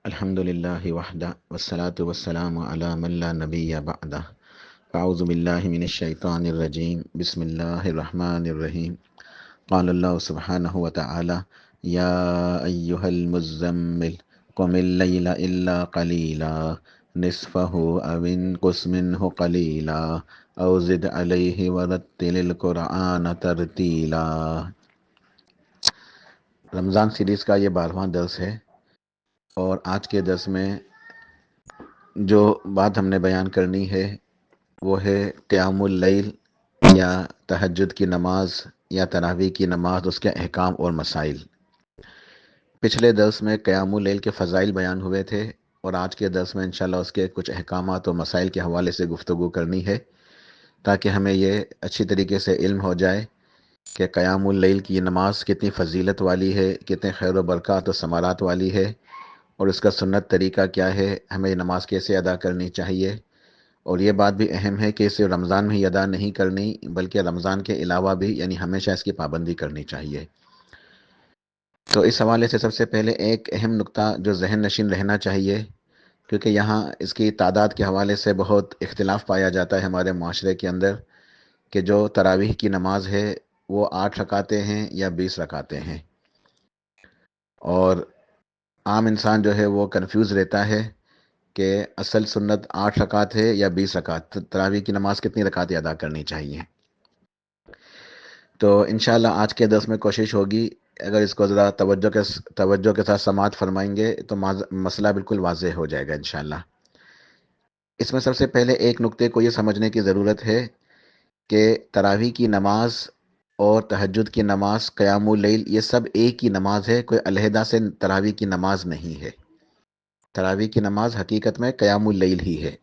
الحمدللہ وحدہ والصلاة والسلام علی من لا نبی بعدہ اعوذ باللہ من الشیطان الرجیم بسم اللہ الرحمن الرحیم قال اللہ سبحانہ وتعالی یا ایہا المزمل قم اللیل الا قلیلا نصفہ او انقص منہ قلیلا او زد علیہ ورتل القرآن ترتیلا۔ رمضان سیریز کا یہ 12واں درس ہے، اور آج کے درس میں جو بات ہم نے بیان کرنی ہے وہ ہے قیام اللیل یا تہجد کی نماز یا تراویح کی نماز، اس کے احکام اور مسائل۔ پچھلے درس میں قیام اللیل کے فضائل بیان ہوئے تھے، اور آج کے درس میں انشاءاللہ اس کے کچھ احکامات اور مسائل کے حوالے سے گفتگو کرنی ہے، تاکہ ہمیں یہ اچھی طریقے سے علم ہو جائے کہ قیام اللیل کی نماز کتنی فضیلت والی ہے، کتنے خیر و برکات و ثمرات والی ہے، اور اس کا سنت طریقہ کیا ہے، ہمیں یہ نماز کیسے ادا کرنی چاہیے۔ اور یہ بات بھی اہم ہے کہ اسے رمضان میں ہی ادا نہیں کرنی، بلکہ رمضان کے علاوہ بھی، یعنی ہمیشہ اس کی پابندی کرنی چاہیے۔ تو اس حوالے سے سب سے پہلے ایک اہم نقطہ جو ذہن نشین رہنا چاہیے، کیونکہ یہاں اس کی تعداد کے حوالے سے بہت اختلاف پایا جاتا ہے ہمارے معاشرے کے اندر، کہ جو تراویح کی نماز ہے وہ 8 رکعتیں ہیں یا 20 رکعتیں ہیں، اور عام انسان جو ہے وہ کنفیوز رہتا ہے کہ اصل سنت 8 رکعت ہے یا 20 رکعت، تراویح کی نماز کتنی رکعتیں ادا کرنی چاہیے۔ تو انشاءاللہ آج کے درس میں کوشش ہوگی، اگر اس کو ذرا توجہ کے ساتھ سماعت فرمائیں گے تو مسئلہ بالکل واضح ہو جائے گا انشاءاللہ۔ اس میں سب سے پہلے ایک نقطے کو یہ سمجھنے کی ضرورت ہے کہ تراویح کی نماز اور تہجد کی نماز، قیام اللیل، یہ سب ایک ہی نماز ہے، کوئی علیحدہ سے تراویح کی نماز نہیں ہے۔ تراویح کی نماز حقیقت میں قیام اللیل ہی ہے۔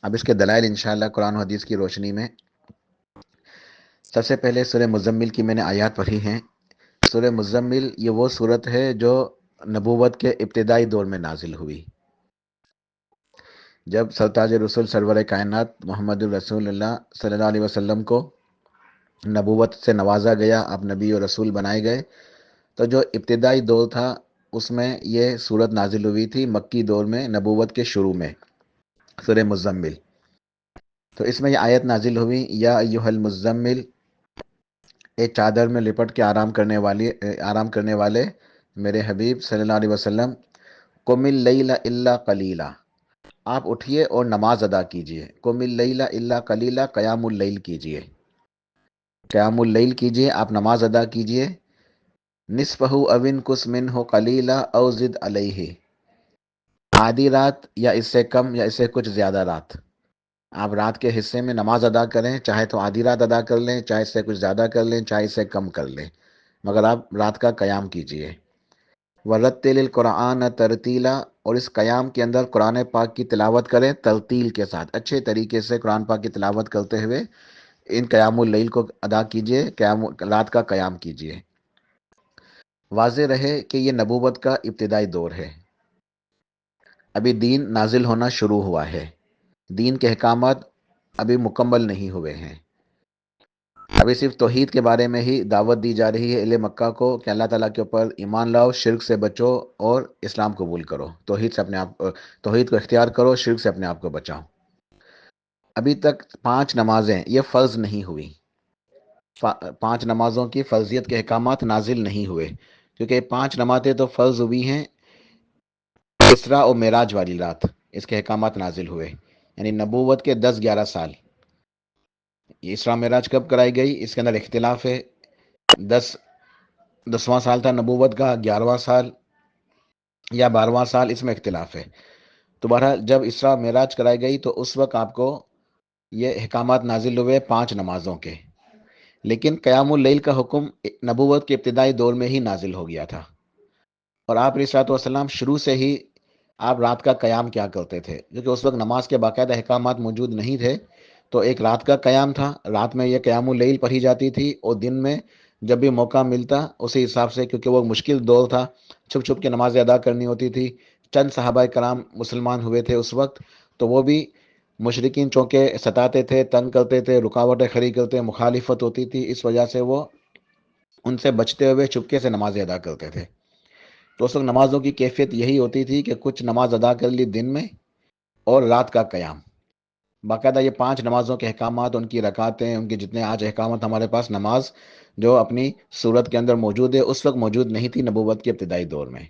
اب اس کے دلائل انشاءاللہ قرآن و حدیث کی روشنی میں، سب سے پہلے سورہ مزمل کی میں نے آیات پڑھی ہیں۔ سورہ مزمل یہ وہ صورت ہے جو نبوت کے ابتدائی دور میں نازل ہوئی، جب سرتاج رسول سرور کائنات محمد الرسول اللہ صلی اللہ علیہ وسلم کو نبوت سے نوازا گیا، آپ نبی و رسول بنائے گئے، تو جو ابتدائی دور تھا اس میں یہ صورت نازل ہوئی تھی، مکی دور میں، نبوت کے شروع میں، سورہ مزمل۔ تو اس میں یہ آیت نازل ہوئی، یا ایھا المزمل، ایک چادر میں لپٹ کے آرام کرنے والے میرے حبیب صلی اللہ علیہ وسلم، قم اللیل الا قلیلا، آپ اٹھیے اور نماز ادا کیجئے۔ قم اللیل الا قلیلا، قیام اللیل کیجئے، قیام اللیل کیجئے، آپ نماز ادا کیجئے۔ نصفہ او انقص منہ قلیلا او زد علیہ، آدھی رات یا اس سے کم یا اس سے کچھ زیادہ رات، آپ رات کے حصے میں نماز ادا کریں، چاہے تو آدھی رات ادا کر لیں، چاہے اس سے کچھ زیادہ کر لیں، چاہے اس سے کم کر لیں، مگر آپ رات کا قیام کیجئے۔ وَرَتِّلِ الْقُرْآنَ تَرْتِیلًا، اور اس قیام کے اندر قرآن پاک کی تلاوت کریں ترتیل کے ساتھ، اچھے طریقے سے قرآن پاک کی تلاوت کرتے ہوئے ان قیام اللیل کو ادا کیجئے، رات کا قیام کیجئے۔ واضح رہے کہ یہ نبوت کا ابتدائی دور ہے، ابھی دین نازل ہونا شروع ہوا ہے، دین کے احکامات ابھی مکمل نہیں ہوئے ہیں، ابھی صرف توحید کے بارے میں ہی دعوت دی جا رہی ہے اہل مکہ کو کہ اللہ تعالیٰ کے اوپر ایمان لاؤ، شرک سے بچو اور اسلام قبول کرو، توحید کو اختیار کرو، شرک سے اپنے آپ کو بچاؤ۔ ابھی تک 5 نمازیں یہ فرض نہیں ہوئی، 5 نمازوں کی فرضیت کے احکامات نازل نہیں ہوئے، کیونکہ 5 نمازیں تو فرض ہوئی ہیں اسراء و معراج والی رات، اس کے احکامات نازل ہوئے، یعنی نبوت کے 10-11 سال۔ یہ اسراء معراج کب کرائی گئی اس کے اندر اختلاف ہے، 10واں سال تھا نبوت کا، 11واں سال یا 12واں سال، اس میں اختلاف ہے۔ تو بہرحال جب اسراء معراج کرائی گئی تو اس وقت آپ کو یہ احکامات نازل ہوئے 5 نمازوں کے، لیکن قیام اللیل کا حکم نبوت کے ابتدائی دور میں ہی نازل ہو گیا تھا، اور آپ علیہ الصلوۃ والسلام شروع سے ہی آپ رات کا قیام کیا کرتے تھے، کیونکہ اس وقت نماز کے باقاعدہ احکامات موجود نہیں تھے، تو ایک رات کا قیام تھا، رات میں یہ قیام اللیل پڑھی جاتی تھی، اور دن میں جب بھی موقع ملتا اسی حساب سے، کیونکہ وہ مشکل دور تھا، چھپ چھپ کے نمازیں ادا کرنی ہوتی تھی، چند صحابہ کرام مسلمان ہوئے تھے اس وقت، تو وہ بھی مشرکین چونکہ ستاتے تھے، تنگ کرتے تھے، رکاوٹیں کھڑی کرتے، مخالفت ہوتی تھی، اس وجہ سے وہ ان سے بچتے ہوئے چپکے سے نمازیں ادا کرتے تھے۔ تو اس وقت نمازوں کی کیفیت یہی ہوتی تھی کہ کچھ نماز ادا کر لی دن میں اور رات کا قیام. باقاعدہ یہ 5 نمازوں کے احکامات، ان کی رکعتیں، ان کے جتنے آج احکامات ہمارے پاس نماز جو اپنی صورت کے اندر موجود ہے، اس وقت موجود نہیں تھی نبوت کے ابتدائی دور میں.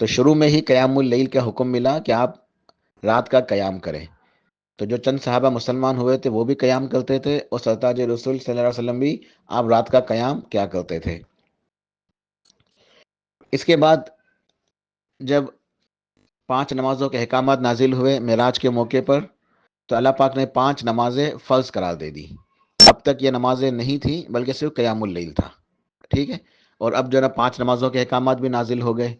تو شروع میں ہی قیام اللیل کا حکم ملا کہ آپ رات کا قیام کریں. تو جو چند صحابہ مسلمان ہوئے تھے وہ بھی قیام کرتے تھے، اور سرتاج رسول صلی اللہ علیہ وسلم بھی آپ رات کا قیام کیا کرتے تھے. اس کے بعد جب 5 نمازوں کے احکامات نازل ہوئے معراج کے موقع پر، تو اللہ پاک نے 5 نمازیں فرض قرار دے دی. اب تک یہ نمازیں نہیں تھیں بلکہ صرف قیام اللیل تھا. ٹھیک ہے. اور اب جو ہے 5 نمازوں کے احکامات بھی نازل ہو گئے.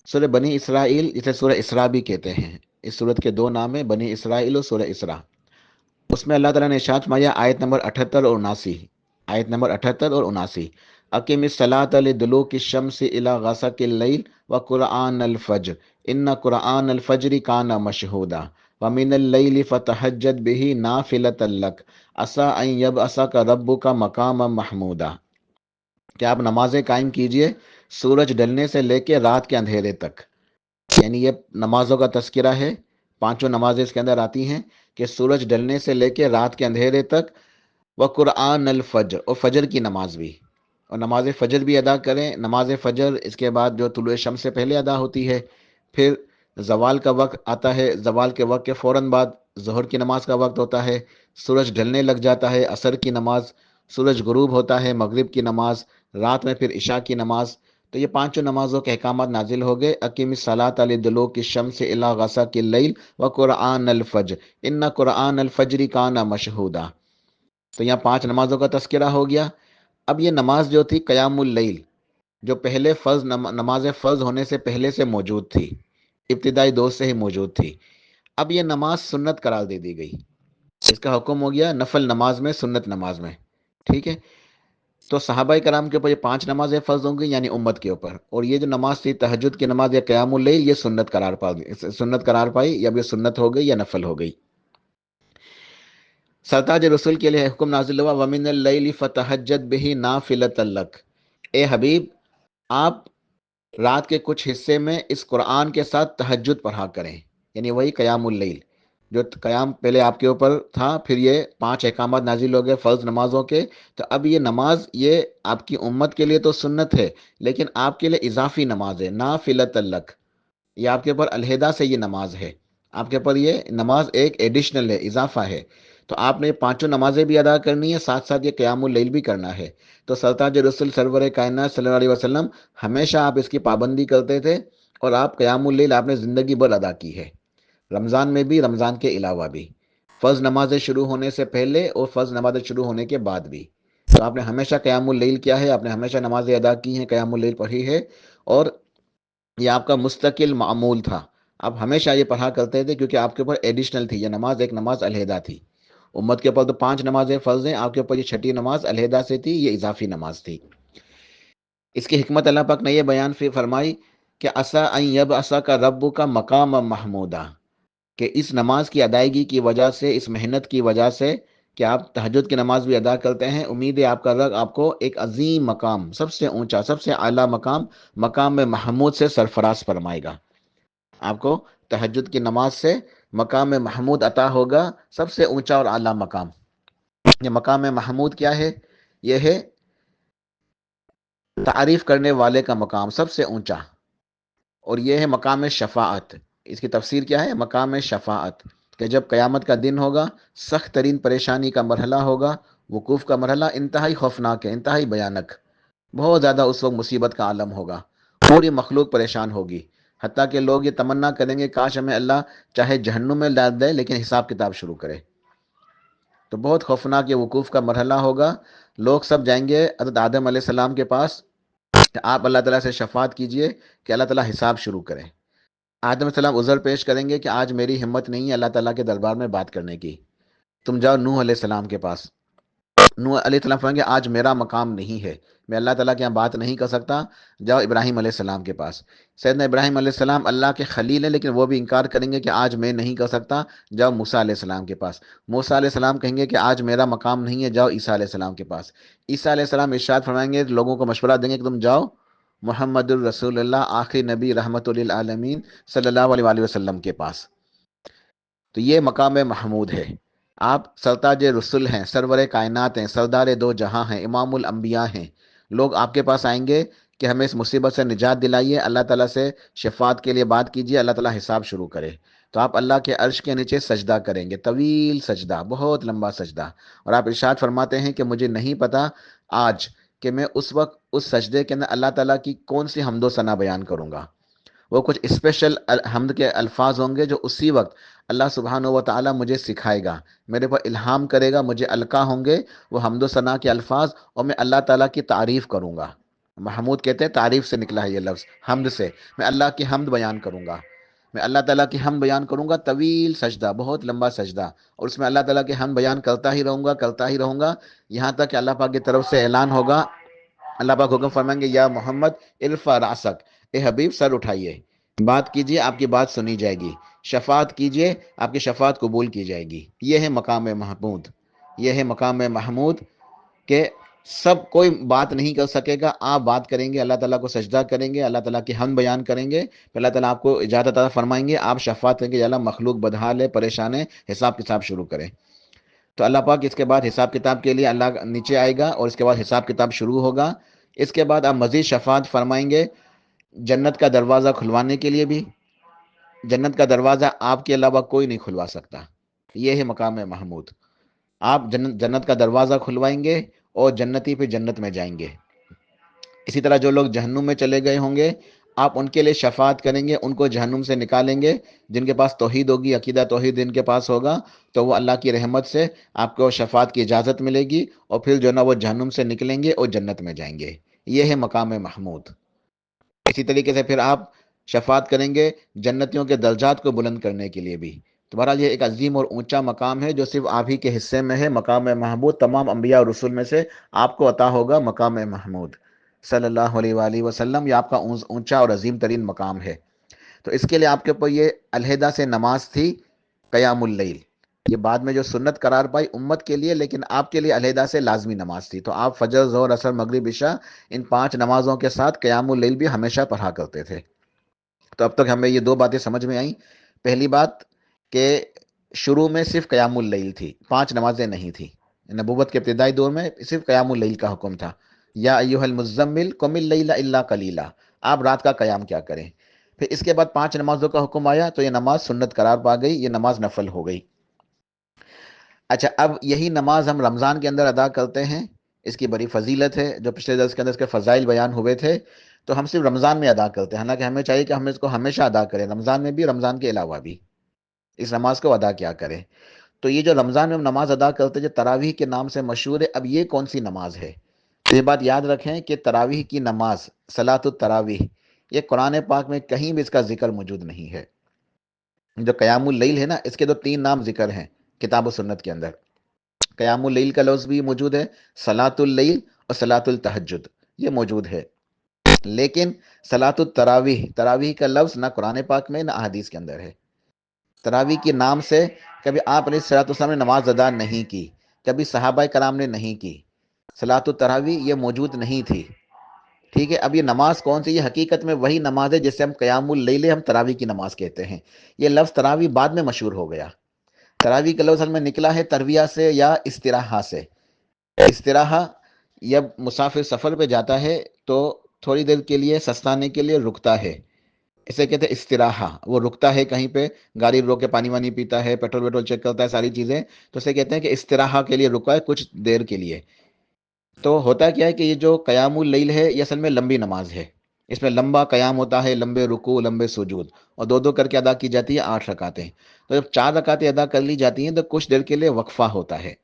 سورہ بنی اسرائیل، جسے سورہ اسراء بھی کہتے ہیں، اس سورت کے 2 نام ہیں، بنی اسرائیل اور سورہ اسراء. اس میں اللہ تعالیٰ نے ارشاد فرمایا آیت نمبر 78 اور 79، آیت نمبر 78 اور 79، اقیم الصلاۃ لدلوک الشمس الی غسق اللیل وقرآن الفجر ان قرآن الفجر کان مشہودا ومن اللیل فتہجد بہ نافلۃ لک عسیٰ ان یبعثک ربک مقاما محمودا. کہ آپ نمازیں قائم کیجئے سورج ڈھلنے سے لے کے رات کے اندھیرے تک. یعنی یہ نمازوں کا تذکرہ ہے، 5 نمازیں اس کے اندر آتی ہیں کہ سورج ڈھلنے سے لے کے رات کے اندھیرے تک. وقرآن الفجر، اور فجر کی نماز بھی، اور نماز فجر بھی ادا کریں. نماز فجر اس کے بعد جو طلوع شمس سے پہلے ادا ہوتی ہے، پھر زوال کا وقت آتا ہے، زوال کے وقت کے فوراً بعد ظہر کی نماز کا وقت ہوتا ہے، سورج ڈھلنے لگ جاتا ہے، عصر کی نماز، سورج غروب ہوتا ہے، مغرب کی نماز، رات میں پھر عشاء کی نماز. تو یہ 5 نمازوں کے احکامات نازل ہو گئے. اقیم الصلاۃ لدلوک الشمس الی غسق اللیل وقرآن الفجر ان قرآن الفجر کان مشہودا. تو یہاں 5 نمازوں کا تذکرہ ہو گیا. اب یہ نماز جو تھی قیام اللیل، جو پہلے نماز فرض ہونے سے پہلے سے موجود تھی، ابتدائی دور سے ہی موجود تھی، اب یہ نماز سنت قرار دے دی گئی. اس کا حکم ہو گیا نفل نماز میں، سنت نماز میں. ٹھیک ہے. تو صحابہ کرام کے اوپر یہ 5 نمازیں فرض ہوں گی، یعنی امت کے اوپر. اور یہ جو نماز تھی تہجد کی نماز یا قیام اللیل، یہ سنت قرار پائی، یا یہ سنت ہو گئی یا نفل ہو گئی. سرتاج رسول کے لیے حکم نازل ہوا وَمِنَ اللَّيْلِ فَتَہَجَّدْ بِهِ نَافِلَةً لَكَ. اے حبیب، آپ رات کے کچھ حصے میں اس قرآن کے ساتھ تہجد پڑھا کریں. یعنی وہی قیام اللیل، جو قیام پہلے آپ کے اوپر تھا، پھر یہ 5 احکامات نازل ہو گئے فرض نمازوں کے. تو اب یہ نماز یہ آپ کی امت کے لیے تو سنت ہے، لیکن آپ کے لیے اضافی نماز ہے، نافلۃ لک. یہ آپ کے اوپر علیحدہ سے یہ نماز ہے، آپ کے اوپر یہ نماز ایک ایڈیشنل ہے، اضافہ ہے. تو آپ نے 5 نمازیں بھی ادا کرنی ہے، ساتھ ساتھ یہ قیام اللیل بھی کرنا ہے. تو سرتاج رسول سرور کائنات صلی اللہ علیہ وسلم ہمیشہ آپ اس کی پابندی کرتے تھے، اور آپ قیام اللیل آپ نے زندگی بھر ادا کی ہے، رمضان میں بھی، رمضان کے علاوہ بھی، فرض نمازیں شروع ہونے سے پہلے اور فرض نمازیں شروع ہونے کے بعد بھی. تو آپ نے ہمیشہ قیام اللیل کیا ہے، آپ نے ہمیشہ نمازیں ادا کی ہیں، قیام اللیل پڑھی ہے، اور یہ آپ کا مستقل معمول تھا. آپ ہمیشہ یہ پڑھا کرتے تھے کیونکہ آپ کے اوپر ایڈیشنل تھی، یہ نماز ایک نماز علیحدہ تھی. امت کے اوپر تو 5 نمازیں فرض ہیں، آپ کے اوپر یہ 6ٹھی نماز علیحدہ سے تھی، یہ اضافی نماز تھی. اس کی حکمت اللہ پاک نے یہ بیان فرمائی کہ عسیٰ ان یبعثک ربک مقاما محمودا، کہ اس نماز کی ادائیگی کی وجہ سے، اس محنت کی وجہ سے کہ آپ تہجد کی نماز بھی ادا کرتے ہیں، امید ہے آپ کا رب آپ کو ایک عظیم مقام، سب سے اونچا، سب سے اعلیٰ مقام، مقام محمود سے سرفراز فرمائے گا. آپ کو تہجد کی نماز سے مقام محمود عطا ہوگا، سب سے اونچا اور اعلیٰ مقام. یہ مقام محمود کیا ہے؟ یہ ہے تعریف کرنے والے کا مقام، سب سے اونچا. اور یہ ہے مقام شفاعت. اس کی تفسیر کیا ہے؟ مقام شفاعت، کہ جب قیامت کا دن ہوگا، سخت ترین پریشانی کا مرحلہ ہوگا، وقوف کا مرحلہ انتہائی خوفناک ہے، انتہائی بھیانک، بہت زیادہ اس وقت مصیبت کا عالم ہوگا، پوری مخلوق پریشان ہوگی، حتیٰ کہ لوگ یہ تمنا کریں گے کاش ہمیں اللہ چاہے جہنم میں ڈال دے لیکن حساب کتاب شروع کرے. تو بہت خوفناک یہ وقوف کا مرحلہ ہوگا. لوگ سب جائیں گے حضرت آدم علیہ السلام کے پاس کہ آپ اللہ تعالیٰ سے شفاعت کیجئے کہ اللہ تعالیٰ حساب شروع کرے. آدم علیہ السلام عذر پیش کریں گے کہ آج میری ہمت نہیں ہے اللہ تعالیٰ کے دربار میں بات کرنے کی. تم جاؤ نوح علیہ السلام کے پاس. نوح علیہ السلام فرمائیں گے آج میرا مقام نہیں ہے، میں اللہ تعالیٰ کے یہاں بات نہیں کر سکتا. جاؤ ابراہیم علیہ السلام کے پاس. سیدنا ابراہیم علیہ السلام اللہ کے خلیل ہیں، لیکن وہ بھی انکار کریں گے کہ آج میں نہیں کر سکتا. جاؤ موسیٰ علیہ السلام کے پاس. موسیٰ علیہ السلام کہیں گے کہ آج میرا مقام نہیں ہے. جاؤ عیسیٰ علیہ السلام کے پاس. عیسیٰ علیہ السلام ارشاد فرمائیں گے، لوگوں کو مشورہ دیں گے کہ تم جاؤ محمد الرسول اللہ آخری نبی رحمت للعالمین صلی اللہ علیہ وآلہ وسلم کے پاس. تو یہ مقام محمود ہے. آپ سرتاج رسول ہیں، سرور کائنات ہیں، سردار دو جہاں ہیں، امام الانبیاء ہیں. لوگ آپ کے پاس آئیں گے کہ ہمیں اس مصیبت سے نجات دلائیے، اللہ تعالیٰ سے شفاعت کے لیے بات کیجیے، اللہ تعالیٰ حساب شروع کرے. تو آپ اللہ کے عرش کے نیچے سجدہ کریں گے، طویل سجدہ، بہت لمبا سجدہ. اور آپ ارشاد فرماتے ہیں کہ مجھے نہیں پتا آج کہ میں اس وقت اس سجدے کے اندر اللہ تعالیٰ کی کون سی حمد و ثنا بیان کروں گا. وہ کچھ اسپیشل حمد کے الفاظ ہوں گے جو اسی وقت اللہ سبحانہ و تعالیٰ مجھے سکھائے گا، میرے پر الہام کرے گا، مجھے القا ہوں گے وہ حمد و ثنا کے الفاظ، اور میں اللہ تعالیٰ کی تعریف کروں گا. محمود کہتے ہیں تعریف سے نکلا ہے یہ لفظ، حمد سے. میں اللہ کی حمد بیان کروں گا، میں اللہ تعالیٰ کی حمد بیان کروں گا، طویل سجدہ، بہت لمبا سجدہ. اور اس میں اللہ تعالیٰ کی حمد بیان کرتا ہی رہوں گا، کرتا ہی رہوں گا، یہاں تک کہ اللہ پاک کی طرف سے اعلان ہوگا. اللہ پاک حکم فرمائیں گے یا محمد ارفع راسک، اے حبیب سر اٹھائیے، بات کیجیے، آپ کی بات سنی جائے گی، شفاعت کیجیے، آپ کی شفاعت قبول کی جائے گی. یہ ہے مقام محمود، یہ ہے مقام محمود کہ سب کوئی بات نہیں کر سکے گا. آپ بات کریں گے، اللہ تعالیٰ کو سجدہ کریں گے، اللہ تعالیٰ کی حمد بیان کریں گے، پھر اللہ تعالیٰ آپ کو اجازت عطا فرمائیں گے، آپ شفاعت کریں گے، یا اللہ مخلوق بدحال ہے، پریشان ہے، حساب کتاب شروع کریں. تو اللہ پاک اس کے بعد حساب کتاب کے لیے اللہ نیچے آئے گا، اور اس کے بعد حساب کتاب شروع ہوگا. اس کے بعد آپ مزید شفاعت فرمائیں گے جنت کا دروازہ کھلوانے کے لیے بھی. جنت کا دروازہ آپ کے علاوہ کوئی نہیں کھلوا سکتا. یہ ہے مقام محمود. آپ جنت کا دروازہ کھلوائیں گے اور جنتی پہ جنت میں جائیں گے. اسی طرح جو لوگ جہنم میں چلے گئے ہوں گے، آپ ان کے لیے شفاعت کریں گے، ان کو جہنم سے نکالیں گے. جن کے پاس توحید ہوگی، عقیدہ توحید ان کے پاس ہوگا، تو وہ اللہ کی رحمت سے آپ کو شفاعت کی اجازت ملے گی، اور پھر جو نا وہ جہنم سے نکلیں گے اور جنت میں جائیں گے. یہ ہے مقام محمود. اسی طریقے سے پھر آپ شفاعت کریں گے جنتیوں کے درجات کو بلند کرنے کے لیے بھی. تو بہرحال یہ ایک عظیم اور اونچا مقام ہے جو صرف آپ ہی کے حصے میں ہے. مقام محمود تمام انبیاء اور رسول میں سے آپ کو عطا ہوگا مقام محمود صلی اللہ علیہ وآلہ وسلم. یہ آپ کا اونچا اور عظیم ترین مقام ہے. تو اس کے لیے آپ کے اوپر یہ علیحدہ سے نماز تھی قیام اللیل. یہ بعد میں جو سنت قرار پائی امت کے لیے، لیکن آپ کے لیے علیحدہ سے لازمی نماز تھی. تو آپ فجر، ظہر، عصر، مغرب، عشاء، ان 5 نمازوں کے ساتھ قیام اللیل بھی ہمیشہ پڑھا کرتے تھے. تو اب تک ہمیں یہ 2 باتیں سمجھ میں آئیں. پہلی بات کہ شروع میں صرف قیام اللیل تھی، 5 نمازیں نہیں تھی. نبوت کے ابتدائی دور میں صرف قیام اللیل کا حکم تھا. یا ایھا المزمل قم اللیل الا قلیلا، آپ رات کا قیام کیا کریں. پھر اس کے بعد 5 نمازوں کا حکم آیا تو یہ نماز سنت قرار پا گئی، یہ نماز نفل ہو گئی. اچھا، اب یہی نماز ہم رمضان کے اندر ادا کرتے ہیں. اس کی بڑی فضیلت ہے، جو پچھلے درس کے اندر اس کے فضائل بیان ہوئے تھے. تو ہم صرف رمضان میں ادا کرتے ہیں، حالانکہ ہمیں چاہیے کہ ہم اس کو ہمیشہ ادا کریں، رمضان میں بھی، رمضان کے علاوہ بھی اس نماز کو ادا کیا کریں. تو یہ جو رمضان میں ہم نماز ادا کرتے ہیں جو تراویح کے نام سے مشہور ہے، اب یہ کون سی نماز ہے؟ تو یہ بات یاد رکھیں کہ تراویح کی نماز، صلاۃ التراویح، یہ قرآن پاک میں کہیں بھی اس کا ذکر موجود نہیں ہے. جو قیام اللیل ہے نا، اس کے 3 نام ذکر ہیں کتاب و سنت کے اندر. قیام اللیل کا لفظ بھی موجود ہے، صلاۃ اللیل اور صلاۃ التہجد یہ موجود ہے. لیکن صلاۃ التراویح، تراویح کا لفظ نہ قرآن پاک میں نہ احادیث کے اندر ہے. تراویح کے نام سے کبھی آپ علیہ الصلوۃ والسلام نے نماز ادا نہیں کی، کبھی صحابہ کرام نے نہیں کی. صلاۃ التراویح یہ موجود نہیں تھی. ٹھیک ہے، اب یہ نماز کون سی؟ یہ حقیقت میں وہی نماز ہے جسے ہم قیام اللیل، ہم تراویح کی نماز کہتے ہیں. یہ لفظ تراویح بعد میں مشہور ہو گیا. تراویح کا لفظ میں نکلا ہے ترویہ سے یا استراحہ سے. استراحہ، جب مسافر سفر پہ جاتا ہے تو تھوڑی دیر کے لیے سستانے کے لیے رکتا ہے، اسے کہتے ہیں استراحہ. وہ رکتا ہے کہیں پہ، گاڑی روک کے پانی وانی پیتا ہے، پیٹرول ویٹرول چیک کرتا ہے، ساری چیزیں، تو اسے کہتے ہیں کہ استراحہ کے لیے رکا ہے کچھ دیر کے لیے. تو ہوتا کیا ہے کہ یہ جو قیام اللیل ہے یہ اصل میں لمبی نماز ہے. اس میں لمبا قیام ہوتا ہے، لمبے رکوع، لمبے سجود، اور 2 کر کے ادا کی جاتی ہے 8 رکعتیں. تو جب 4 رکعتیں ادا کر لی جاتی ہیں تو کچھ دیر کے لیے وقفہ ہوتا ہے.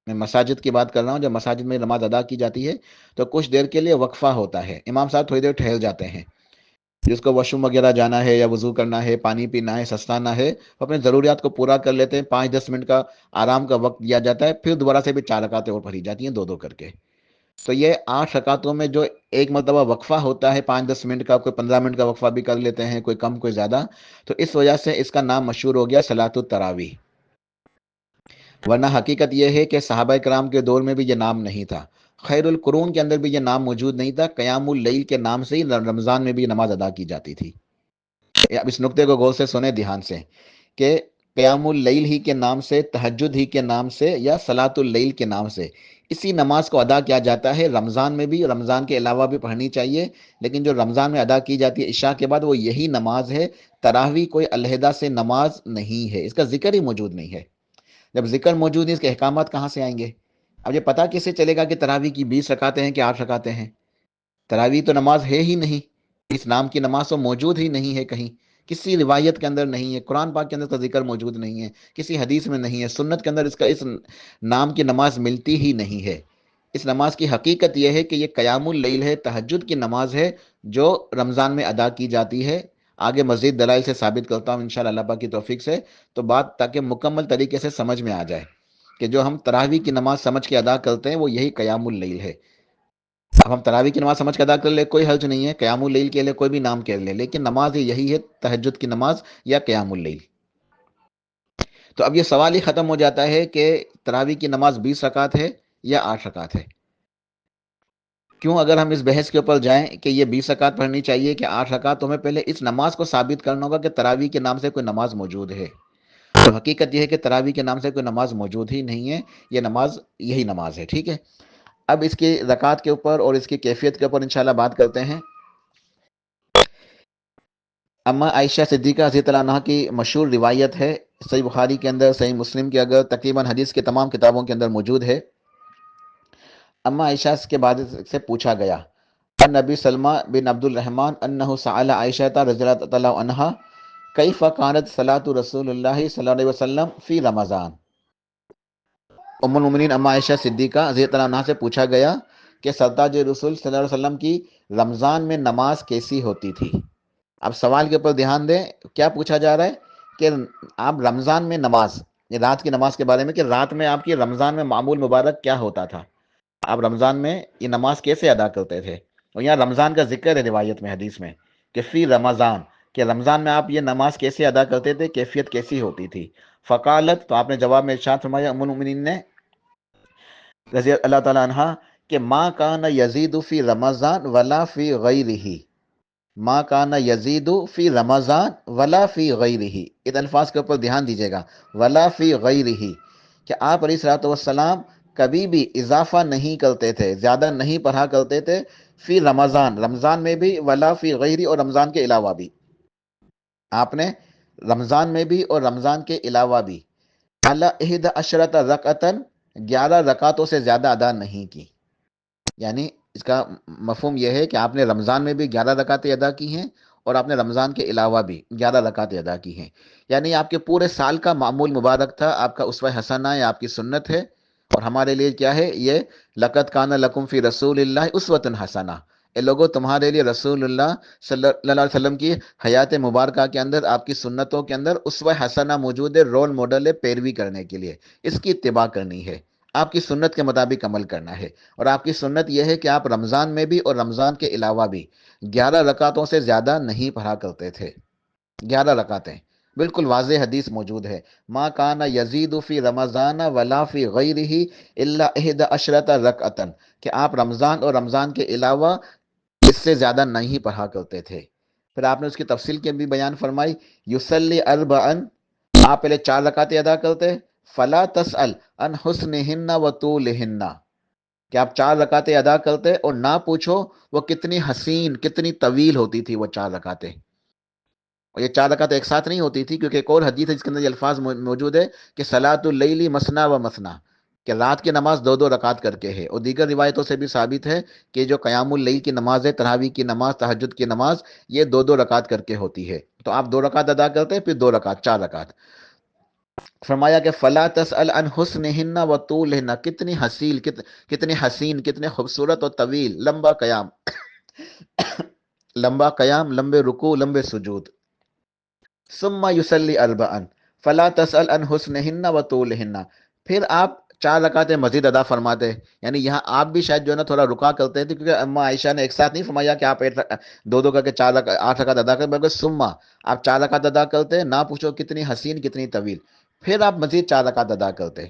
میں مساجد کی بات کر رہا ہوں، جب مساجد میں نماز ادا کی جاتی ہے تو کچھ دیر کے لیے وقفہ ہوتا ہے. امام صاحب تھوڑی دیر ٹھہر جاتے ہیں، جس کو واش روم وغیرہ جانا ہے یا وضو کرنا ہے، پانی پینا ہے، سستانا ہے، وہ اپنے ضروریات کو پورا کر لیتے ہیں. 5-10 منٹ کا آرام کا وقت دیا جاتا ہے، پھر دوبارہ سے بھی 4 رکعتیں اور پڑھی جاتی ہیں 2 کر کے. تو یہ 8 رکعتوں میں جو ایک مرتبہ وقفہ ہوتا ہے 5-10 منٹ کا، کوئی 15 منٹ کا وقفہ بھی کر لیتے ہیں، کوئی کم کوئی زیادہ، تو اس وجہ سے اس کا نام مشہور ہو گیا صلاۃ التراویح. ورنہ حقیقت یہ ہے کہ صحابہ کرام کے دور میں بھی یہ نام نہیں تھا. خیر القرون کے اندر بھی یہ نام موجود نہیں تھا، قیام اللیل کے نام سے ہی رمضان میں بھی یہ نماز ادا کی جاتی تھی۔ اب اس نقطے کو غور سے سنیں دھیان سے کہ قیام اللیل ہی کے نام سے، تہجد ہی کے نام سے، یا صلاۃ اللیل کے نام سے اسی نماز کو ادا کیا جاتا ہے رمضان میں بھی، رمضان کے علاوہ بھی پڑھنی چاہیے، لیکن جو رمضان میں ادا کی جاتی ہے عشاء کے بعد وہ یہی نماز ہے۔ تراویح کوئی علیحدہ سے نماز نہیں ہے، اس کا ذکر ہی موجود نہیں ہے۔ جب ذکر موجود نہیں، اس کے احکامات کہاں سے آئیں گے؟ اب یہ پتہ کیسے چلے گا کہ تراویح کی 20 رکعتیں ہیں کہ 8 رکعتیں ہیں؟ تراویح تو نماز ہے ہی نہیں، اس نام کی نماز تو موجود ہی نہیں ہے کہیں، کسی روایت کے اندر نہیں ہے، قرآن پاک کے اندر تو ذکر موجود نہیں ہے، کسی حدیث میں نہیں ہے، سنت کے اندر اس نام کی نماز ملتی ہی نہیں ہے۔ اس نماز کی حقیقت یہ ہے کہ یہ قیام اللیل ہے، تہجد کی نماز ہے جو رمضان میں ادا کی جاتی ہے۔ آگے مزید دلائل سے ثابت کرتا ہوں انشاءاللہ اللہ پاک کی توفیق سے، تو بات تاکہ مکمل طریقے سے سمجھ میں آ جائے کہ جو ہم تراویح کی نماز سمجھ کے ادا کرتے ہیں وہ یہی قیام اللیل ہے۔ اب ہم تراویح کی نماز سمجھ کے ادا کر لے، کوئی حرج نہیں ہے، قیام اللیل کے لیے کوئی بھی نام کہہ لے، لیکن نماز یہی ہے، تہجد کی نماز یا قیام اللیل۔ تو اب یہ سوال ہی ختم ہو جاتا ہے کہ تراویح کی نماز 20 رکعت ہے یا 8 رکعت ہے۔ کیوں اگر ہم اس بحث کے اوپر جائیں کہ یہ 20 رکعت پڑھنی چاہیے کہ 8 رکعت، تو ہمیں پہلے اس نماز کو ثابت کرنا ہوگا کہ تراویح کے نام سے کوئی نماز موجود ہے۔ تو حقیقت یہ ہے کہ تراویح کے نام سے کوئی نماز موجود ہی نہیں ہے، یہ نماز یہی نماز ہے، ٹھیک ہے۔ اب اس کی رکعت کے اوپر اور اس کی کیفیت کے اوپر انشاءاللہ بات کرتے ہیں۔ اما عائشہ صدیقہ رضی اللہ عنہا کی مشہور روایت ہے، صحیح بخاری کے اندر، صحیح مسلم کے اگر تقریباً حدیث کے تمام کتابوں کے اندر موجود ہے۔ اما عائشہ کے بعد سے پوچھا گیا، نبی سلمہ بن عبد الرحمن انہ سأل عائشہ رضی اللہ تعالی عنہا کیف کانت صلاۃ رسول اللہ صلی اللہ علیہ وسلم فی رمضان۔ ام المؤمنین اما عائشہ صدیقہ رضی اللہ عنہا سے پوچھا گیا کہ سرتاج رسول صلی اللہ علیہ وسلم کی رمضان میں نماز کیسی ہوتی تھی۔ اب سوال کے اوپر دھیان دیں، کیا پوچھا جا رہا ہے کہ آپ رمضان میں نماز، یہ رات کی نماز کے بارے میں، کہ رات میں آپ کی رمضان میں معمول مبارک کیا ہوتا تھا، آپ رمضان میں یہ نماز کیسے ادا کرتے تھے۔ اور یہاں رمضان کا ذکر ہے روایت میں، حدیث میں، کہ فی رمضان، کہ رمضان میں آپ یہ نماز کیسے ادا کرتے تھے، کیفیت کیسی ہوتی تھی۔ فقالت، تو آپ نے جواب میں ارشاد فرمایا ام المؤمنین نے رضی اللہ تعالیٰ عنہ کہ ما کان یزید فی رمضان ولا فی غیرہ، ما کان یزید فی رمضان ولا فی غیرہ، ان الفاظ کے اوپر دھیان دیجیے گا، ولا فی غیرہ، کہ آپ علیہ الصلوۃ والسلام کبھی بھی اضافہ نہیں کرتے تھے، زیادہ نہیں پڑھا کرتے تھے، فی رمضان، رمضان میں بھی، ولا فی غیری، اور رمضان کے علاوہ بھی، آپ نے رمضان میں بھی اور رمضان کے علاوہ بھی، علی 11 رکعتن، 11 رکعتوں سے زیادہ ادا نہیں کی۔ یعنی اس کا مفہوم یہ ہے کہ آپ نے رمضان میں بھی 11 رکعتیں ادا کی ہیں اور آپ نے رمضان کے علاوہ بھی 11 رکعتیں ادا کی ہیں، یعنی آپ کے پورے سال کا معمول مبارک تھا، آپ کا اسوہ حسنہ ہے، آپ کی سنت ہے، اور ہمارے لیے کیا ہے یہ، لقد کان لکم فی رسول اللہ اسوۃ حسنہ، اے لوگو تمہارے لیے رسول اللہ صلی اللہ علیہ وسلم کی حیات مبارکہ کے اندر، آپ کی سنتوں کے اندر اسوہ حسنہ موجود ہے، رول ماڈل ہے پیروی کرنے کے لیے، اس کی اتباع کرنی ہے، آپ کی سنت کے مطابق عمل کرنا ہے۔ اور آپ کی سنت یہ ہے کہ آپ رمضان میں بھی اور رمضان کے علاوہ بھی 11 رکعتوں سے زیادہ نہیں پڑھا کرتے تھے، 11 رکعتیں، بالکل واضح حدیث موجود ہے، ما کان یزید فی رمضان ولا فی غیرہ الا 11 رکعتا، کہ آپ رمضان اور رمضان کے علاوہ اس سے زیادہ نہیں پڑھا کرتے تھے۔ پھر آپ نے اس کی تفصیل کے بھی بیان فرمائی، یصلی اربعا، آپ پہلے 4 رکعتیں ادا کرتے، فلا تسأل عن حسنہن وطولہن، کہ آپ 4 رکعتیں ادا کرتے اور نہ پوچھو وہ کتنی حسین، کتنی طویل ہوتی تھی وہ 4 رکعتیں۔ اور یہ 4 رکعتیں ایک ساتھ نہیں ہوتی تھی، کیونکہ ایک اور حدیث ہے جس کے اندر یہ الفاظ موجود ہے کہ صلاۃ اللیل مثنی و مثنی، کہ رات کی نماز 2 رکعت کر کے ہے، اور دیگر روایتوں سے بھی ثابت ہے کہ جو قیام اللیل کی نماز ہے، تراویح کی نماز، تہجد کی نماز، یہ 2 رکعت کر کے ہوتی ہے۔ تو آپ 2 رکعت ادا کرتے پھر 2 رکعت، 4 رکعت۔ فرمایا کہ فلا تسأل عن حسنہن وطولہن، کتنی حسین، کتنی حسین، کتنے خوبصورت اور طویل، لمبا قیام لمبا قیام، لمبے رکوع، لمبے سجود۔ ثم یصلی اربعا فلا تسأل عن حسنہن وطولہن، پھر آپ 4 رکعتیں مزید ادا فرماتے، یعنی یہاں آپ بھی شاید جو ہے نا تھوڑا رکا کرتے تھے، کیونکہ اما عائشہ نے ایک ساتھ نہیں فرمایا کہ آپ 2 کر کے 8 رکعت ادا کرتے، بلکہ ثم آپ 4 رکعت ادا کرتے، نہ پوچھو کتنی حسین، کتنی طویل، پھر آپ مزید 4 رکعت ادا کرتے،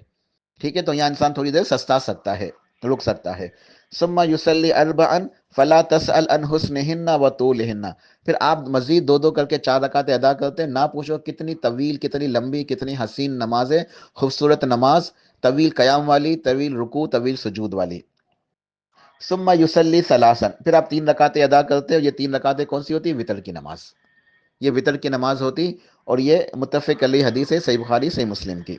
ٹھیک ہے۔ تو یہاں انسان تھوڑی دیر سستا سکتا ہے، رک سکتا ہے۔ ثم یصلی اربعا فلا تسأل عن حسنہن وطولہن، پھر آپ مزید دو دو کر کے 4 رکعتیں ادا کرتے ہیں، نہ پوچھو کتنی طویل، کتنی لمبی، کتنی حسین نماز ہے، خوبصورت نماز، طویل قیام والی، طویل رکوع، طویل سجود والی۔ ثم یصلی ثلاثا، پھر آپ 3 رکعتیں ادا کرتے ہو، یہ 3 رکعتیں کون سی ہوتی؟ وطر کی نماز، یہ وطر کی نماز ہوتی، اور یہ متفق علیہ حدیث ہے، صحیح بخاری صحیح مسلم کی۔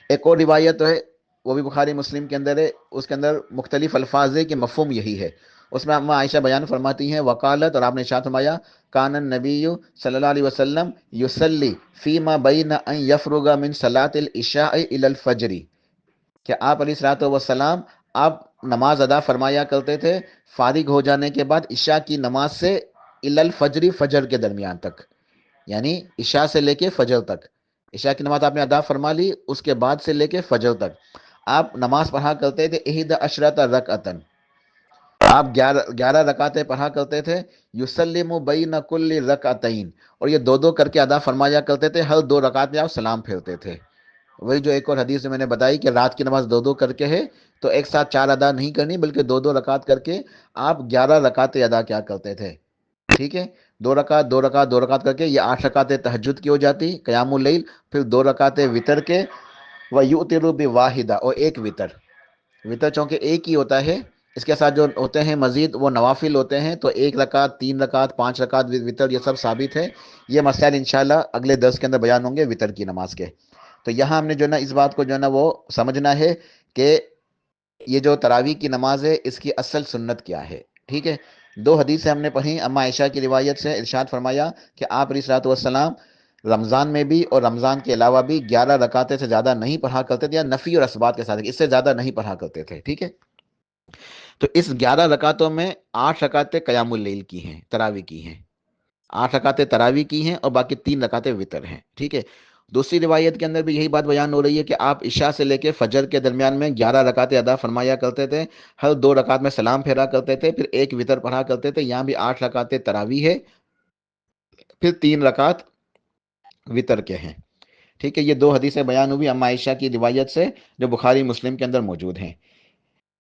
ایک اور روایت ہے، وہ بھی بخاری مسلم کے اندر ہے، اس کے اندر مختلف الفاظ ہے کہ مفہوم یہی ہے۔ اس میں اما عائشہ بیان فرماتی ہیں وقالت، اور آپ نے ارشاد فرمایا کان النبی صلی اللہ علیہ وسلم یصلی فیما بین ان یفرغ من صلاۃ العشاء الی الفجر، کہ آپ علیہ الصلوۃ والسلام آپ نماز ادا فرمایا کرتے تھے فارغ ہو جانے کے بعد عشاء کی نماز سے الی الفجر، فجر کے درمیان تک، یعنی عشاء سے لے کے فجر تک، عشاء کی نماز آپ نے ادا فرما لی، اس کے بعد سے لے کے فجر تک آپ نماز پڑھا کرتے تھے 11 رکعتن، آپ 11 رکعتیں پڑھا کرتے تھے، یسلم بین کل رکعتین، اور یہ دو دو کر کے ادا فرمایا کرتے تھے، ہر 2 رکعت میں آپ سلام پھیرتے تھے۔ وہی جو ایک اور حدیث میں نے بتائی کہ رات کی نماز 2 2 کر کے ہے، تو ایک ساتھ 4 ادا نہیں کرنی بلکہ 2 2 رکعت کر کے آپ 11 رکعتیں ادا کیا کرتے تھے، ٹھیک ہے، 2 رکعت 2 رکعت 2 رکعت کر کے یہ 8 رکعتیں تہجد کی ہو جاتی، قیام اللیل، پھر 2 رکعتیں وطر کے، وَيُؤْتِرُ بِوَاحِدَةٍ، اور ایک وطر، وطر چونکہ ایک ہی ہوتا ہے، اس کے ساتھ جو ہوتے ہیں مزید وہ نوافل ہوتے ہیں، تو 1 رکعت 3 رکعت 5 رکعت وطر، یہ سب ثابت ہے، یہ مسائل انشاءاللہ اگلے درس کے اندر بیان ہوں گے وطر کی نماز کے۔ تو یہاں ہم نے جو ہے نا اس بات کو جو ہے نا وہ سمجھنا ہے کہ یہ جو تراویح کی نماز ہے اس کی اصل سنت کیا ہے، ٹھیک ہے۔ 2 حدیثیں ہم نے پڑھی، اما عائشہ کی روایت سے ارشاد فرمایا کہ آپ علیہ الصلوۃ والسلام رمضان میں بھی اور رمضان کے علاوہ بھی 11 رکعتیں سے زیادہ نہیں پڑھا کرتے تھے، یا نفی اور اثبات کے ساتھ اس سے زیادہ نہیں پڑھا کرتے تھے، ٹھیک ہے۔ تو اس 11 رکعتوں میں 8 رکعتیں قیام اللیل کی ہیں، تراویح کی ہیں، 8 رکعتیں تراویح کی ہیں، اور باقی 3 رکعتیں وطر ہیں، ٹھیک ہے۔ دوسری روایت کے اندر بھی یہی بات بیان ہو رہی ہے کہ آپ عشاء سے لے کے فجر کے درمیان میں 11 رکعتیں ادا فرمایا کرتے تھے، ہر 2 رکعت میں سلام پھیرا کرتے تھے، پھر ایک وطر پڑھا کرتے تھے، یہاں بھی 8 رکعتیں تراویح ہے، پھر 3 رکعت وطر کے ہیں، ٹھیک ہے۔ یہ 2 حدیثیں بیان ہوئی اما عائشہ کی روایت سے جو بخاری مسلم کے اندر موجود ہیں۔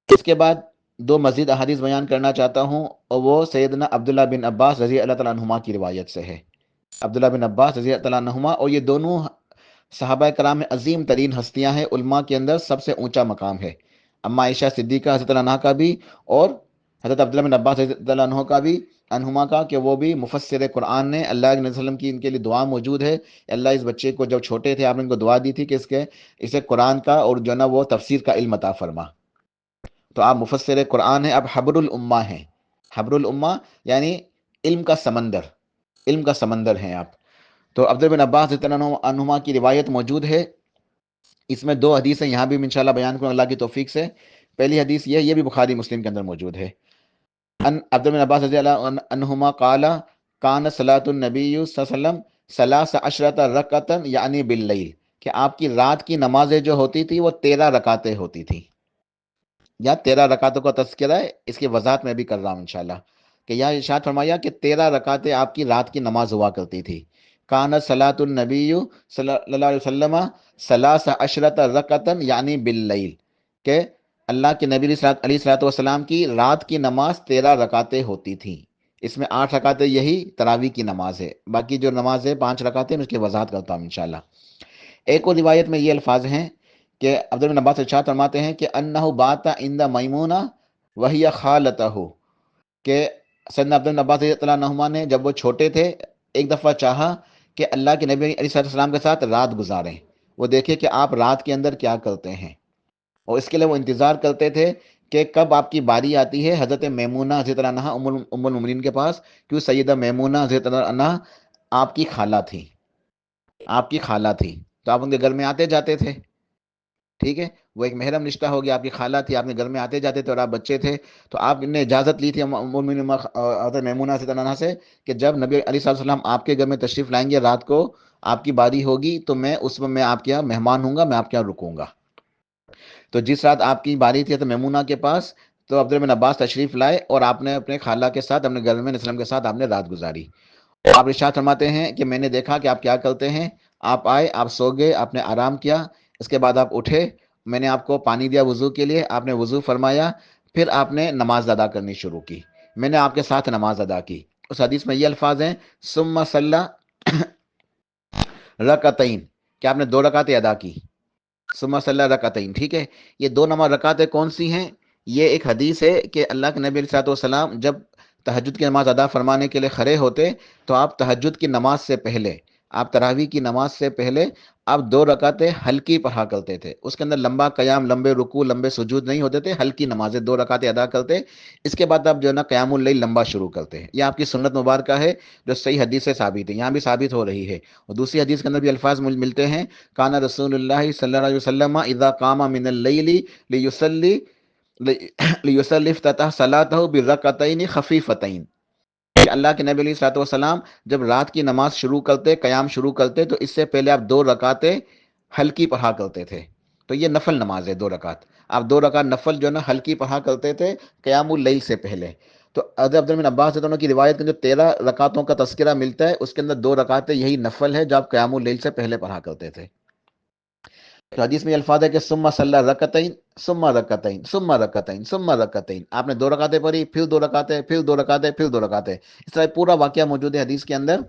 اس کے بعد 2 مزید احادیث بیان کرنا چاہتا ہوں، اور وہ سیدنا عبداللہ بن عباس رضی اللہ تعالیٰ عنہما کی روایت سے ہے۔ عبداللہ بن عباس رضی اللہ تعالیٰ عنہما، اور یہ دونوں صحابہ کرام میں عظیم ترین ہستیاں ہیں، علماء کے اندر سب سے اونچا مقام ہے، اما عائشہ صدیقہ حضرت اللہ عنہا کا بھی، اور حضرت عبداللہ بن عباس رضی اللہ عنہ کا بھی، عنہما کا، کہ وہ بھی مفسر قرآن نے، اللہ کے نبی صلی اللہ علیہ وسلم کی ان کے لیے دعا موجود ہے، اللہ اس بچے کو جب چھوٹے تھے آپ نے ان کو دعا دی تھی کہ اسے قرآن کا اور جو نا وہ تفسیر کا علم عطا فرما، تو آپ مفسر قرآن ہیں، اب حبر الامہ ہیں، حبر الامہ یعنی علم کا سمندر، علم کا سمندر ہیں آپ۔ تو عبداللہ بن عباس رضی اللہ عنہما کی روایت موجود ہے، اس میں 2 حدیثیں یہاں بھی انشاءاللہ بیان کروں اللہ کی توفیق سے۔ پہلی حدیث یہ بھی بخاری مسلم کے اندر موجود ہے، ان عبداللہ بن عباس رضی اللہ عنہما قال کان صلاۃ النبی صلی اللہ علیہ وسلم 13 رکعتن یعنی باللیل، کہ آپ کی رات کی نمازیں جو ہوتی تھی وہ 13 رکعتیں ہوتی تھیں، یا 13 رکعتوں کا تذکرہ ہے، اس کی وضاحت میں بھی کر رہا ہوں انشاءاللہ، کہ یہاں ارشاد فرمایا کہ 13 رکعتیں آپ کی رات کی نماز ہوا کرتی تھی، کان صلاۃ النبی صلی اللہ علیہ وسلم 13 رکعتن یعنی باللیل، کہ اللہ کے نبی علیہ الصلوۃ والسلام کی رات کی نماز 13 رکعتیں ہوتی تھیں، اس میں 8 رکعتیں یہی تراویح کی نماز ہے، باقی جو نماز ہے 5 رکعتیں اس کی وضاحت کرتا ہوں انشاءاللہ۔ ایک اور روایت میں یہ الفاظ ہیں کہ عبداللہ بن عباس ارشاد فرماتے ہیں کہ انہ بات عند میمونہ وہی خالتہ، کہ سیدنا عبداللہ بن عباس رضی اللہ عنہما نے جب وہ چھوٹے تھے ایک دفعہ چاہا کہ اللہ کے نبی علیہ السلام کے ساتھ رات گزاریں، وہ دیکھے کہ آپ رات کے اندر کیا کرتے ہیں، اور اس کے لیے وہ انتظار کرتے تھے کہ کب آپ کی باری آتی ہے حضرت میمونہ حضرت اللہ عنہا ام المؤمنین کے پاس، کیوں سیدہ میمونہ حضرت اللہ عنہا آپ کی خالہ تھی، آپ کی خالہ تھی، تو آپ ان کے گھر میں آتے جاتے تھے، ٹھیک ہے، وہ ایک محرم رشتہ ہو گیا، آپ کی خالہ تھی، آپ کے گھر میں آتے جاتے تھے اور آپ بچے تھے، تو آپ نے اجازت لی تھی حضرت میمونہ حضرت اللہ عنہا سے کہ جب نبی علیہ السلام آپ کے گھر میں تشریف لائیں گے رات کو، آپ کی باری ہوگی تو میں اس میں آپ کے یہاں مہمان ہوں گا، میں آپ کے یہاں رکوں گا۔ تو جس رات آپ کی باری تھی تو میمونہ کے پاس، تو عبداللہ بن عباس تشریف لائے اور آپ نے اپنے خالہ کے ساتھ، اپنے گھر میں وسلم کے ساتھ آپ نے رات گزاری۔ آپ ارشاد فرماتے ہیں کہ میں نے دیکھا کہ آپ کیا کرتے ہیں، آپ آئے، آپ سو گئے، آپ نے آرام کیا، اس کے بعد آپ اٹھے، میں نے آپ کو پانی دیا وضو کے لیے، آپ نے وضو فرمایا، پھر آپ نے نماز ادا کرنی شروع کی، میں نے آپ کے ساتھ نماز ادا کی۔ اس حدیث میں یہ الفاظ ہیں ثم صلی رکعتین، کہ آپ نے 2 رکعتیں ادا کی، ثم صلی رکعتین، ٹھیک ہے۔ یہ 2 نماز رکعتیں کون سی ہیں؟ یہ ایک حدیث ہے کہ اللہ کے نبی علیہ الصلوۃ والسلام جب تہجد کی نماز ادا فرمانے کے لیے کھڑے ہوتے تو آپ تہجد کی نماز سے پہلے، آپ تراویح کی نماز سے پہلے آپ 2 رکعتیں ہلکی پڑھا کرتے تھے، اس کے اندر لمبا قیام، لمبے رکوع، لمبے سجود نہیں ہوتے تھے، ہلکی نمازیں 2 رکعتیں ادا کرتے۔ اس کے بعد آپ جو ہے نا قیام اللیل لمبا شروع کرتے ہیں۔ یہ آپ کی سنت مبارکہ ہے جو صحیح حدیث سے ثابت ہے، یہاں بھی ثابت ہو رہی ہے، اور دوسری حدیث کے اندر بھی الفاظ ملتے ہیں، کانا رسول اللہ صلی اللہ علیہ وسلم اذا قام من اللیل لیصلی لیصلی افتتح صلاتہ برکعتین خفیفتین، کہ اللہ کے نبی علیہ الصلوۃ والسلام جب رات کی نماز شروع کرتے، قیام شروع کرتے، تو اس سے پہلے آپ 2 رکعتیں ہلکی پڑھا کرتے تھے۔ تو یہ نفل نماز ہے 2 رکعت، آپ 2 رکعت نفل جو ہے نا ہلکی پڑھا کرتے تھے قیام اللیل سے پہلے۔ تو حضرت عبداللہ بن عباس رضی اللہ عنہ کی روایت کے جو 13 رکعتوں کا تذکرہ ملتا ہے، اس کے اندر 2 رکعتیں یہی نفل ہے جو آپ قیام اللیل سے پہلے پڑھا کرتے تھے۔ تو حدیث میں یہ الفاظ ہے کہ ثم صلی رکعتین ثم رکعتین ثم رکعتین ثم رکعتین، آپ نے 2 رکعتیں پڑھی، پھر 2 رکعتیں، پھر 2 رکعتیں، پھر 2 رکعتیں، اس طرح پورا واقعہ موجود ہے حدیث کے اندر۔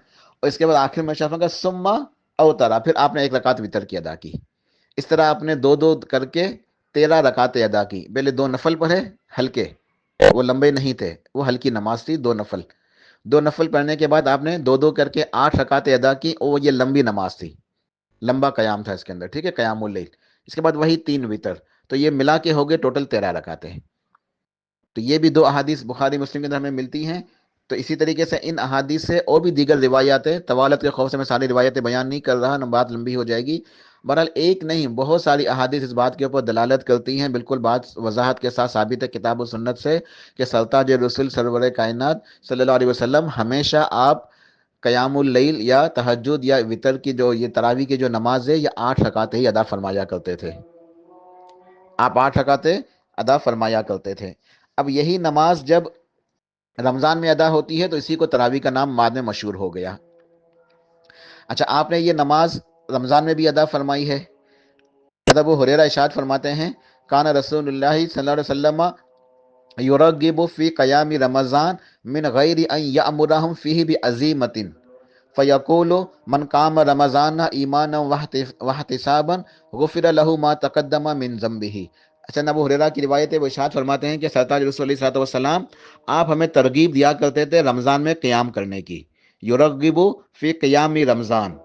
اور اس کے بعد آخر میں شافعی کا ثم اوترا، پھر آپ نے 1 رکعت وتر کی ادا کی۔ اس طرح آپ نے 2 کر کے 13 رکعتیں ادا کی۔ پہلے 2 نفل پڑھے ہلکے، وہ لمبے نہیں تھے، وہ ہلکی نماز تھی، 2 نفل۔ 2 نفل پڑھنے کے بعد آپ نے 2 کر کے 8 رکعتیں ادا کی، اور یہ لمبی نماز تھی، لمبا قیام تھا اس کے اندر، ٹھیک ہے، قیام اللیل۔ اس کے بعد وہی 3 وتر، تو یہ ملا کے ہو گئے ٹوٹل 13 رکعتیں۔ تو یہ بھی 2 احادیث بخاری مسلم کے اندر ہمیں ملتی ہیں۔ تو اسی طریقے سے ان احادیث سے اور بھی دیگر روایات ہیں، طوالت کے خوف سے میں ساری روایتیں بیان نہیں کر رہا، بات لمبی ہو جائے گی۔ بہرحال ایک نہیں بہت ساری احادیث اس بات کے اوپر دلالت کرتی ہیں، بالکل بات وضاحت کے ساتھ ثابت ہے کتاب و سنت سے، کہ سرتاج رسول سرور کائنات صلی اللہ علیہ وسلم ہمیشہ آپ قیام اللیل یا تہجد یا وتر کی جو یہ تراویح کی جو نماز ہے، یہ 8 رکعتیں ہی ادا فرمایا کرتے تھے، آپ 8 رکعتیں ادا فرمایا کرتے تھے۔ اب یہی نماز جب رمضان میں ادا ہوتی ہے تو اسی کو تراویح کا نام بعد میں مشہور ہو گیا۔ اچھا، آپ نے یہ نماز رمضان میں بھی ادا فرمائی ہے۔ ابو ہریرہ ارشاد فرماتے ہیں، کان رسول اللہ صلی اللہ علیہ وسلم یرغب فی قیام رمضان من غیر ان یأمرہم فیہ بعزیمۃ فیقول من قام رمضان ایمانا واحتسابا غفر له ما تقدم من ذنبہ۔ اچھا، ابو ہریرہ کی روایت ہے، وہ ارشاد فرماتے ہیں کہ سرتاج رسول علیہ الصلوۃ والسلام آپ ہمیں ترغیب دیا کرتے تھے رمضان میں قیام کرنے کی، یرغب فی قیام رمضان،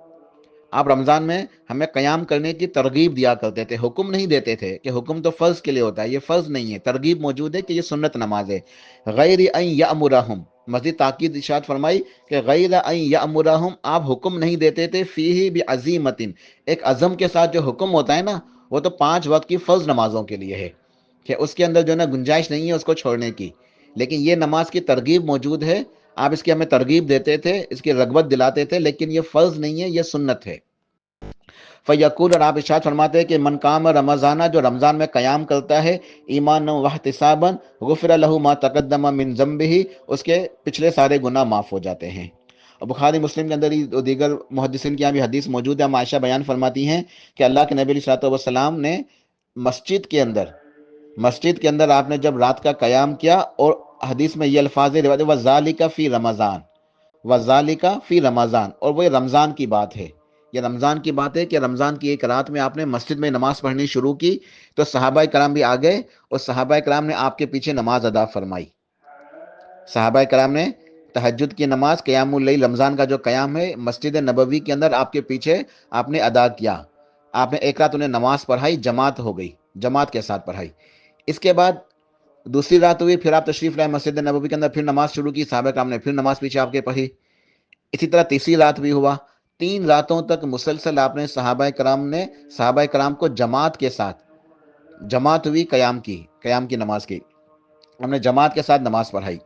آپ رمضان میں ہمیں قیام کرنے کی ترغیب دیا کرتے تھے، حکم نہیں دیتے تھے، کہ حکم تو فرض کے لیے ہوتا ہے، یہ فرض نہیں ہے، ترغیب موجود ہے کہ یہ سنت نماز ہے۔ غیر ان یأمرہم، مزید تاکید ارشاد فرمائی کہ غیر ان یأمرہم، آپ حکم نہیں دیتے تھے، فیہ بعزیمۃ، ایک عزم کے ساتھ جو حکم ہوتا ہے نا، وہ تو 5 وقت کی فرض نمازوں کے لیے ہے، کہ اس کے اندر جو ہے نا گنجائش نہیں ہے اس کو چھوڑنے کی، لیکن یہ نماز کی ترغیب موجود ہے، آپ اس کی ہمیں ترغیب دیتے تھے، اس کی رغبت دلاتے تھے، لیکن یہ فرض نہیں ہے، یہ سنت ہے۔ فیقول، اور آپ ارشاد فرماتے ہیں کہ من قام رمضانہ، جو رمضان میں قیام کرتا ہے، ایمان واحتسابا غفر له ما تقدم من ذنبہ، اس کے پچھلے سارے گناہ معاف ہو جاتے ہیں۔ اور بخاری مسلم کے اندر ہی دیگر محدثین کی یہاں بھی حدیث موجود ہے، ہم عائشہ بیان فرماتی ہیں کہ اللہ کے نبی علیہ الصلوۃ والسلام نے مسجد کے اندر آپ نے جب رات کا قیام کیا، اور حدیث میں یہ الفاظ روایت وَذَلِكَ فِي رمضان، وَذَلِكَ فِي رمضان، اور وہ رمضان کی بات ہے، یہ رمضان کی بات ہے کہ رمضان کی ایک رات میں آپ نے مسجد میں نماز پڑھنی شروع کی، تو صحابہ کرام بھی آ گئے، اور صحابہ کرام نے آپ کے پیچھے نماز ادا فرمائی۔ صحابہ کرام نے تہجد کی نماز، قیام اللیل، رمضان کا جو قیام ہے، مسجد نبوی کے اندر آپ کے پیچھے آپ نے ادا کیا، آپ نے ایک رات انہیں نماز پڑھائی، جماعت ہو گئی، جماعت کے ساتھ پڑھائی۔ اس کے بعد دوسری رات ہوئی، پھر آپ تشریف لائے مسجد نبوی کے اندر، پھر نماز شروع کی، صحابہ کرام نے پھر نماز پیچھے آپ کے پڑھی۔ اسی طرح تیسری رات بھی ہوا، 3 راتوں تک مسلسل آپ نے صحابہ کرام کو جماعت کے ساتھ، جماعت ہوئی قیام کی نماز کی، ہم نے جماعت کے ساتھ نماز پڑھائی۔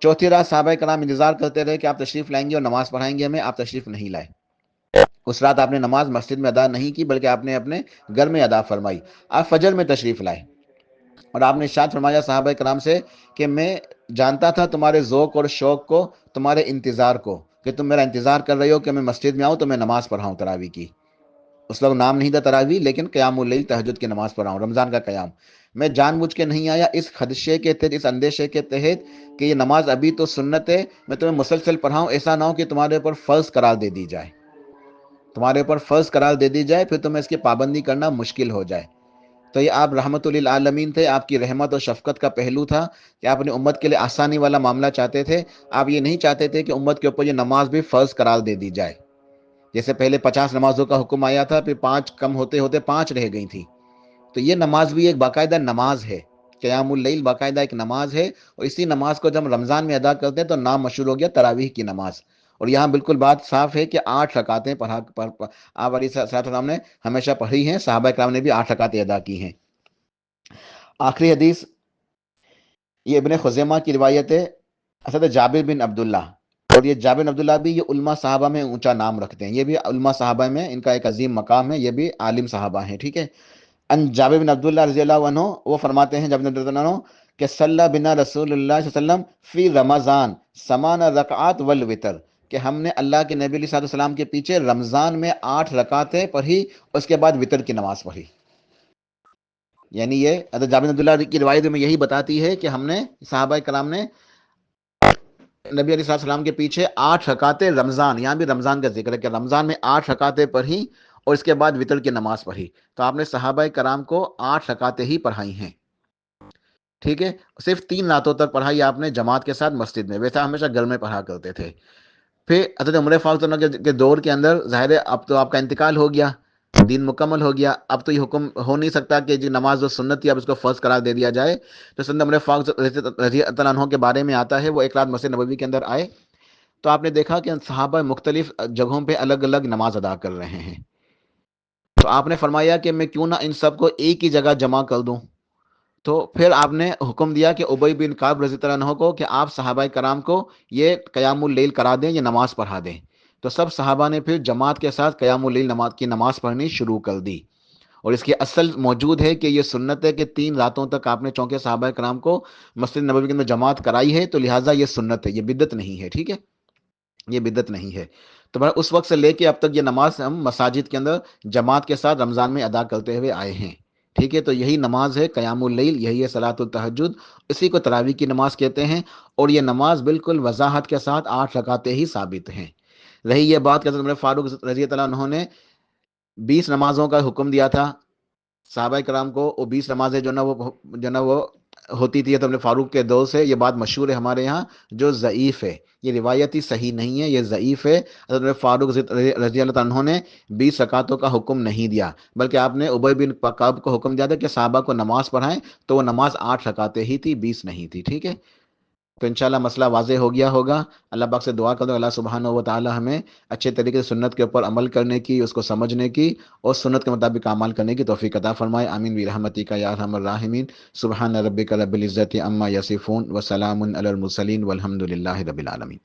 چوتھی رات صحابہ کرام انتظار کرتے رہے کہ آپ تشریف لائیں گے اور نماز پڑھائیں گے ہمیں، آپ تشریف نہیں لائے۔ اس رات آپ نے نماز مسجد میں ادا نہیں کی، بلکہ آپ نے اپنے گھر میں ادا فرمائی۔ آپ فجر میں تشریف لائے، اور آپ نے ارشاد فرمایا صحابہ کرام سے کہ میں جانتا تھا تمہارے ذوق اور شوق کو، تمہارے انتظار کو، کہ تم میرا انتظار کر رہے ہو کہ میں مسجد میں آؤں تو میں نماز پڑھاؤں تراویح کی۔ اس وقت نام نہیں تھا تراویح، لیکن قیام اللیل، تہجد کی نماز پڑھاؤں، رمضان کا قیام۔ میں جان بوجھ کے نہیں آیا اس خدشے کے تحت، اس اندیشے کے تحت کہ یہ نماز ابھی تو سنت ہے، میں تمہیں مسلسل پڑھاؤں، ایسا نہ ہو کہ تمہارے اوپر فرض قرار دے دی جائے، تمہارے اوپر فرض قرار دے دی جائے، پھر تمہیں اس کی پابندی کرنا مشکل ہو جائے۔ تو یہ آپ رحمت للعالمین تھے، آپ کی رحمت اور شفقت کا پہلو تھا کہ آپ اپنی امت کے لیے آسانی والا معاملہ چاہتے تھے۔ آپ یہ نہیں چاہتے تھے کہ امت کے اوپر یہ نماز بھی فرض قرار دے دی جائے۔ جیسے پہلے 50 نمازوں کا حکم آیا تھا، پھر 5 کم ہوتے ہوتے 5 رہ گئی تھی۔ تو یہ نماز بھی ایک باقاعدہ نماز ہے، قیام اللیل باقاعدہ ایک نماز ہے، اور اسی نماز کو جب ہم رمضان میں ادا کرتے ہیں تو نام مشہور ہو گیا تراویح کی نماز۔ اور یہاں بالکل بات صاف ہے کہ 8 رکعتیں آپ علیہ السلام نے ہمیشہ پڑھی ہیں، صحابہ کرام نے بھی 8 رکعتیں ادا کی ہیں۔ آخری حدیث یہ ابن خزیمہ کی روایت ہے، حضرت جابر بن عبداللہ، اور یہ جابر بن عبداللہ بھی یہ علماء صحابہ میں اونچا نام رکھتے ہیں، یہ بھی علماء صحابہ میں ان کا ایک عظیم مقام ہے، یہ بھی عالم صحابہ ہیں، ٹھیک ہے۔ ان جابر بن عبداللہ رضی اللہ عنہ وہ فرماتے ہیں، جابر بن عبداللہ عنہ کہ صلی بنا رسول اللہ صلی اللہ علیہ وسلم فی رمضان 8 رکعات والوتر، کہ ہم نے اللہ کے نبی علیہ السلام کے پیچھے رمضان میں 8 رکعتیں پڑھی، اس کے بعد وتر کی نماز پڑھی۔ یعنی یہ حضرت جابر بن عبداللہ کی روایت میں یہی بتاتی ہے کہ ہم نے صحابہ کرام نے نبی علیہ السلام کے پیچھے 8 رکعتیں رمضان، یہاں بھی رمضان کا ذکر ہے کہ رمضان میں 8 رکعتیں پڑھی اور اس کے بعد وتر کی نماز پڑھی۔ تو آپ نے صحابہ کرام کو 8 رکعتیں ہی پڑھائی ہیں، ٹھیک ہے۔ صرف 3 راتوں تک پڑھائی آپ نے جماعت کے ساتھ مسجد میں، ویسا ہمیشہ گھر میں پڑھا کرتے تھے۔ پھر حضرت عمر فاروق کے دور کے اندر ظاہر ہے اب تو آپ کا انتقال ہو گیا، دین مکمل ہو گیا، اب تو یہ حکم ہو نہیں سکتا کہ جو نماز و سنت تھی اب اس کو فرض قرار دے دیا جائے۔ تو سیدنا عمر فاروق رضی اللہ عنہ کے بارے میں آتا ہے، وہ ایک رات مسجد نبوی کے اندر آئے تو آپ نے دیکھا کہ صحابہ مختلف جگہوں پہ الگ الگ نماز ادا کر رہے ہیں، تو آپ نے فرمایا کہ میں کیوں نہ ان سب کو ایک ہی جگہ جمع کر دوں۔ تو پھر آپ نے حکم دیا کہ ابی بن کعب رضی اللہ عنہ کو کہ آپ صحابہ کرام کو یہ قیام اللیل کرا دیں، یہ نماز پڑھا دیں۔ تو سب صحابہ نے پھر جماعت کے ساتھ قیام اللیل کی نماز پڑھنی شروع کر دی، اور اس کی اصل موجود ہے کہ یہ سنت ہے کہ 3 راتوں تک آپ نے چونکہ صحابہ کرام کو مسجد نبوی کے اندر جماعت کرائی ہے، تو لہٰذا یہ سنت ہے، یہ بدعت نہیں ہے، ٹھیک ہے، یہ بدعت نہیں ہے۔ تو اس وقت سے لے کے اب تک یہ نماز ہم مساجد کے اندر جماعت کے ساتھ رمضان میں ادا کرتے ہوئے آئے ہیں، ٹھیک ہے۔ تو یہی نماز ہے قیام اللیل، یہی ہے صلاۃ التہجد، اسی کو تراویح کی نماز کہتے ہیں، اور یہ نماز بالکل وضاحت کے ساتھ 8 رکعتیں ہی ثابت ہیں۔ رہی یہ بات کہ حضرت عمر فاروق رضی اللہ عنہ نے 20 نمازوں کا حکم دیا تھا صحابہ کرام کو، وہ 20 نمازیں جو نا وہ ہوتی تھی حضرت فاروق کے دور سے، یہ بات مشہور ہے ہمارے یہاں، جو ضعیف ہے، یہ روایتی صحیح نہیں ہے، یہ ضعیف ہے۔ حضرت فاروق رضی اللہ عنہ نے 20 رکعتوں کا حکم نہیں دیا، بلکہ آپ نے ابی بن کعب کو حکم دیا تھا کہ صحابہ کو نماز پڑھائیں، تو وہ نماز 8 رکعتیں ہی تھی، 20 نہیں تھی، ٹھیک ہے۔ تو انشاءاللہ مسئلہ واضح ہو گیا ہوگا۔ اللہ پاک سے دعا کرو اللہ سبحانہ و تعالی ہمیں اچھے طریقے سے سنت کے اوپر عمل کرنے کی، اس کو سمجھنے کی اور سنت کے مطابق اعمال کرنے کی توفیق عطا فرمائے، آمین برحمتک یا ارحم الراحمین۔ سبحان ربک رب العزت عما یصفون وسلام علی المرسلین والحمد للہ رب العالمین۔